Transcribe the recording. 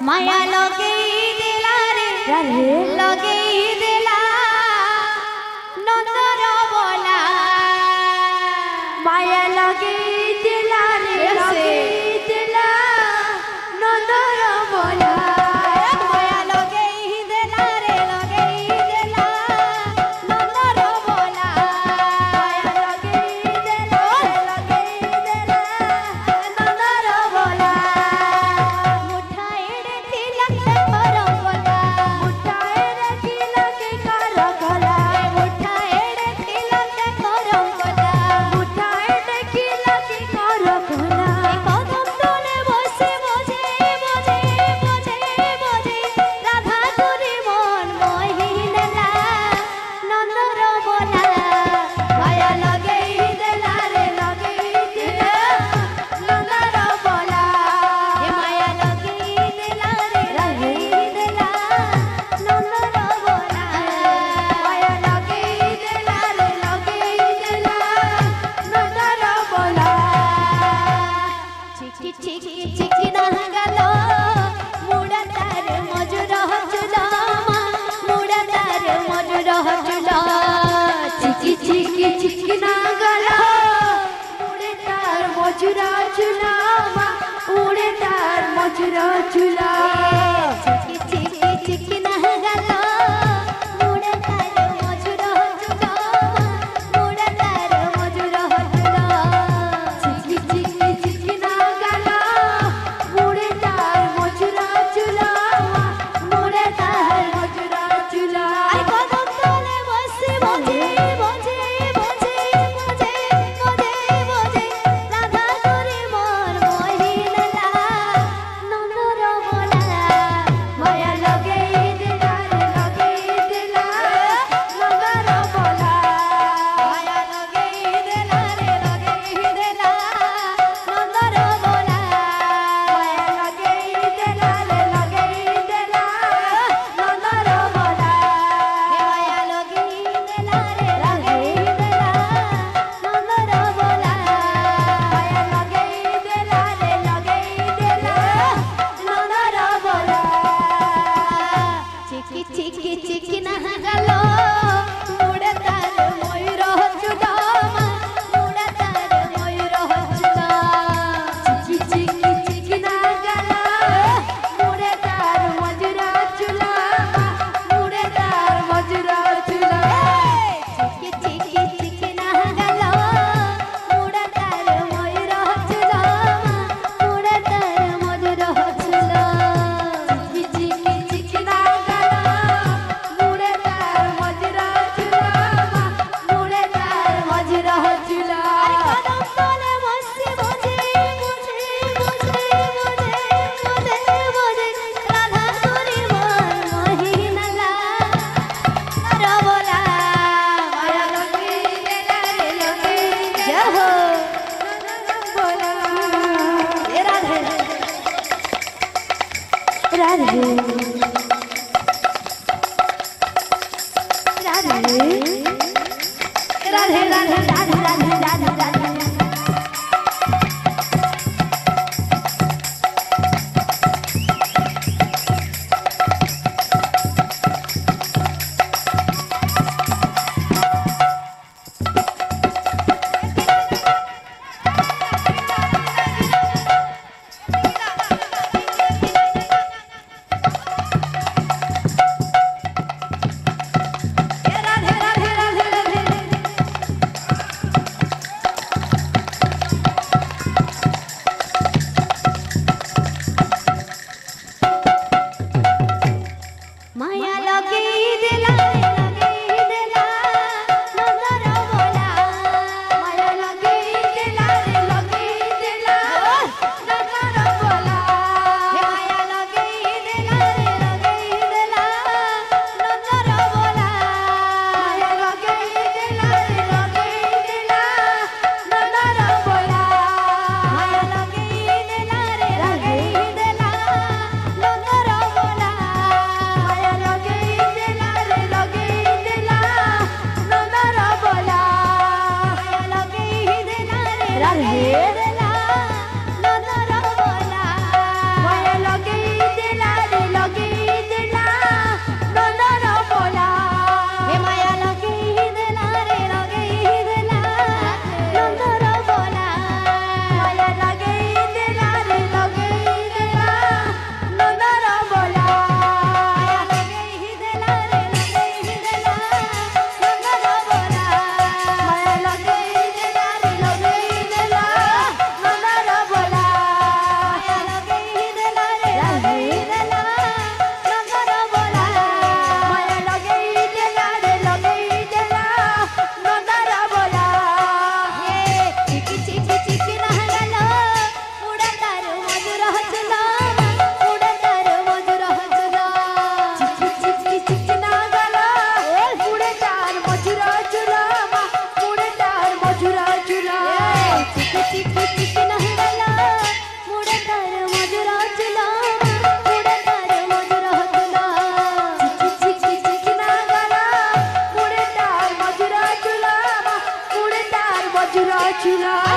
माया लगे दिला रे लगे दिला नंदर बोला माया लगे दिला रे लगे दिला नंदर बोला माया लगे दिला रे लगे दिला नंदर बोला माया लगे दिला लगे दिला नंदर बोला मुठाएड़े तिलक करो बोला मुठाएड़े तिलक करो बोला मुठाएड़े तिलक करो बोला मुठाएड़े तिलक करो बोला कदम तले बसे बजे बजे बजे बजे राधा तुरी मन मोहिनेला नंदर बोला माया लगे दिला रे लगे दिला नंदर बोला ये माया लगे दिला रे लगे दिला नंदर बोला माया लगे दिला रे लगे दिला नंदर बोला चिकी चिकी चिकी ना गलो मुड़ा तार मजुर हचुला मुड़ा तार मजुर हचुला चिकी चिकी चिकी ना गलो मुड़े तार मजुर हचुला मुड़े तार मजुर हचुला चिकी चिकी चिकी ना गलो मुड़े तार मजुर हचुला मुड़े तार मजुर हचुला चिकी चिकी चिकी ना गलो मुड़े तार मजुर हचुला मुड़े तार मजुर हचुला अरे कदम तले बसे बजे बजे बजे बजे बजे बजे राधा तुरी मन मोहिनेला नंदर बोला माया लगे दिला रे लगे दिला नंदर बोला माया लगे दिला रे लगे दिला नंदर बोला माया लगे दिला रे लगे दिला नंदर बोला माया लगे दिला रे लगे दिला नंदर बोला माया लगे दिला रे लगे दिला नंदर बोला चिकी चिकी चिकी ना गलो मुड़े तार मयूर हचुला मुड़े तार मयूर हचुला चिकी चिकी चिकी ना गलो मुड़े तार मजुर हचुला मुड़े तार मजुर हचुला चिकी चिकी चिकी ना गलो मुड़े तार मयूर हचुला मुड़े तार मजुर हचुला चिकी चिकी चिकी ना गलो मुड़े तार मजुर हचुला मुड़े तार मजुर हचुला अरे कदम तले बसे बजे बजे बजे बजे बजे बजे राधा तुरी मन मोहिनेला नंदर बोला माया लगे दिला रे लगे जय हो नंदर बोला हे राधे राधे राधे राधे राधे राधे राधे राधे राधे राधे राधे राधे राधे চুলা